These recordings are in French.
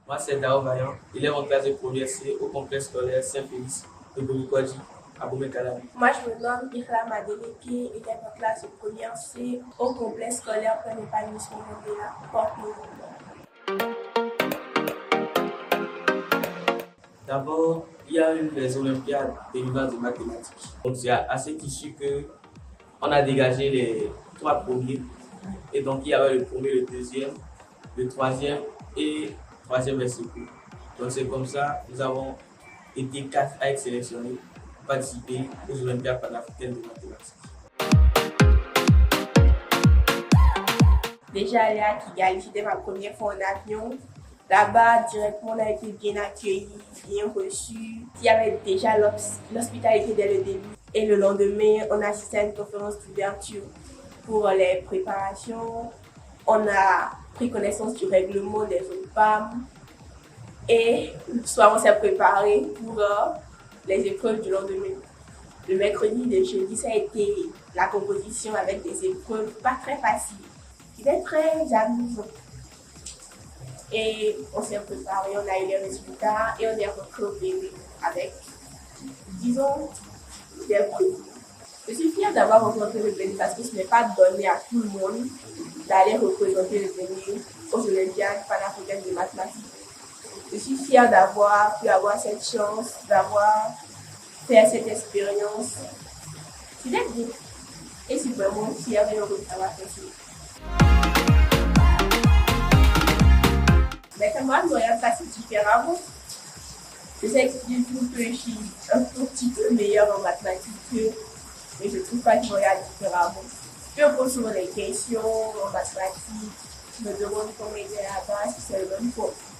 Moi, c'est Dao Vaillant, élève en classe de première C au complexe scolaire Saint-Félix de Bomikodji à Bomé-Kalami. Moi, je me nomme Irla Madeleke, élève en classe de première C au complexe scolaire Plein épanouissement Mandela, Porte-Noire. D'abord, il y a eu les Olympiades des l'univers de mathématiques. Donc, c'est à cet issue qu'on a dégagé les 3 premiers. Et donc, il y avait le premier, le deuxième, le troisième et troisième et secours. Donc, c'est comme ça nous avons été 4 à être sélectionnés pour participer aux Olympiades panafricaines de mathématiques. Déjà allé à Kigali, c'était ma première fois en avion. Là-bas, directement, on a été bien accueillis, bien reçus. Il y avait déjà l'hospitalité dès le début. Et le lendemain, on a assisté à une conférence d'ouverture pour les préparations. On a pris connaissance du règlement des OPAM. Et le soir, on s'est préparé pour les épreuves du lendemain. Le mercredi, le jeudi, ça a été la composition avec des épreuves pas très faciles. C'était très amusant. Et on s'est préparé, on a eu les résultats et on est rentré avec, disons, des prix. Je suis fière d'avoir représenté le Bénin parce que ce n'est pas donné à tout le monde d'aller représenter le Bénin aux Olympiades panafricaines de mathématiques. Je suis fière d'avoir pu avoir cette chance, d'avoir fait cette expérience. C'est bien. Et je suis vraiment fière de l'avoir fait ça. Mes camarades me regardent passer différemment. Je sais qu'ils trouvent que je suis un tout petit peu meilleure en mathématiques qu'eux, mais je ne trouve pas qu'ils me regardent différemment. Je me pose souvent des questions en mathématiques. Je me demande comment c'était là-bas, si c'est le même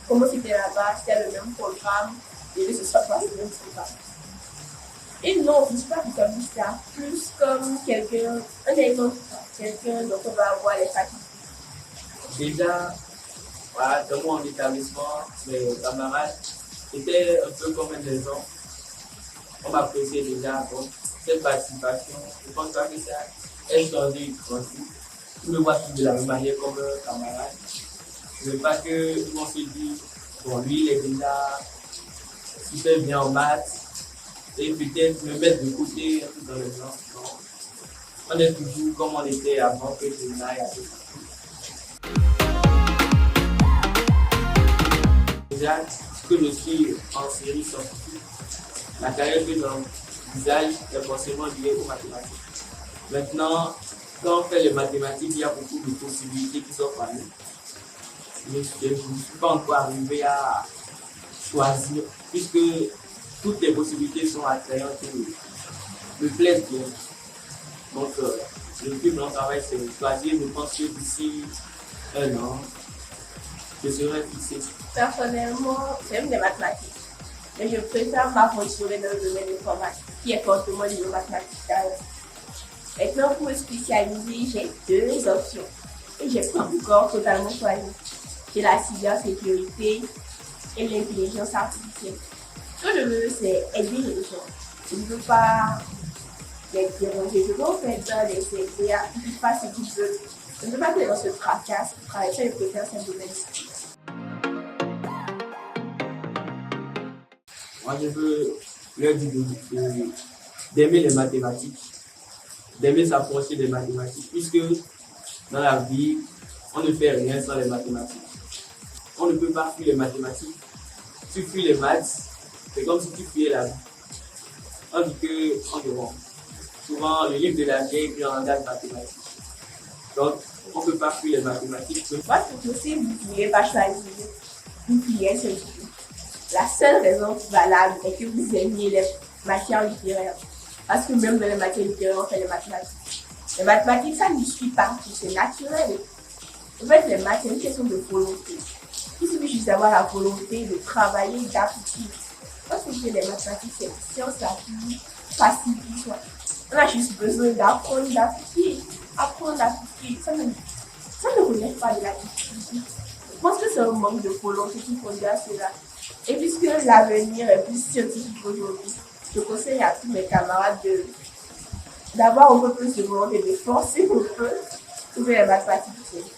comment c'était là-bas, si c'est le même programme, et que ce soit pas le même programme. Et non, je ne suis pas comme ça, plus comme quelqu'un, un exemple, quelqu'un dont on va avoir les fatigues. Déjà, voilà, dans mon établissement, mes camarades étaient un peu comme un enfant. On m'appréciait déjà donc, cette participation. Je pense pas que ça ait changé grand tout. Tout le monde de la même manière comme un camarade. Je ne veux pas que on se dise, bon, lui, il est déjà super bien en maths et peut-être me mettre de côté un peu dans le genre. On est toujours comme on était avant que je n'aille à l'école. Déjà, ce que je suis en série scientifique, la carrière que j'envisage est forcément liée aux mathématiques. Maintenant, quand on fait les mathématiques, il y a beaucoup de possibilités qui s'offrent à nous. Mais je ne suis pas encore arrivé à choisir, puisque toutes les possibilités sont attrayantes et me plaisent bien. Donc, le but de mon travail, c'est de choisir. Je pense que d'ici un an, je serai fixé. Personnellement, j'aime les mathématiques, mais je préfère m'aventurer dans le domaine de l'informatique, qui est fortement lié aux mathématiques. Maintenant, pour me spécialiser, j'ai 2 options et j'ai pas encore totalement choisi. J'ai la cybersécurité et l'intelligence artificielle. Ce que je veux, c'est aider les gens. Je ne veux pas les déranger. Je veux en fait les aider à faire ce qu'ils veulent. Je ne veux pas que les gens se tracassent. Ça, je préfère ce domaine. Moi, je veux leur dire d'aimer les mathématiques, d'aimer s'approcher des mathématiques, puisque dans la vie, on ne fait rien sans les mathématiques. On ne peut pas fuir les mathématiques. Tu fuis les maths, c'est comme si tu fuyais la vie. On dit que, souvent, le livre de la vie est écrit en langage mathématique. Donc, on ne peut pas fuir les mathématiques. Moi, c'est possible, vous ne pouvez pas choisir une filière scientifique. La seule raison valable est que vous aimiez les matières littéraires. Parce que même dans les matières littéraires, on fait les mathématiques. Les mathématiques, ça ne suit pas, c'est naturel. En fait, les maths, c'est une question de volonté. Il suffit juste d'avoir la volonté de travailler, d'appliquer. Parce que les mathématiques, c'est une science la plus facile qui soit. On a juste besoin d'apprendre, d'appliquer. Apprendre, d'appliquer. Ça ne relève pas de la difficulté. Je pense que c'est un manque de volonté qui conduit à cela. Et puisque l'avenir est plus scientifique aujourd'hui, je conseille à tous mes camarades d'avoir un peu plus de volonté, de forcer un peu, trouver les mathématiques.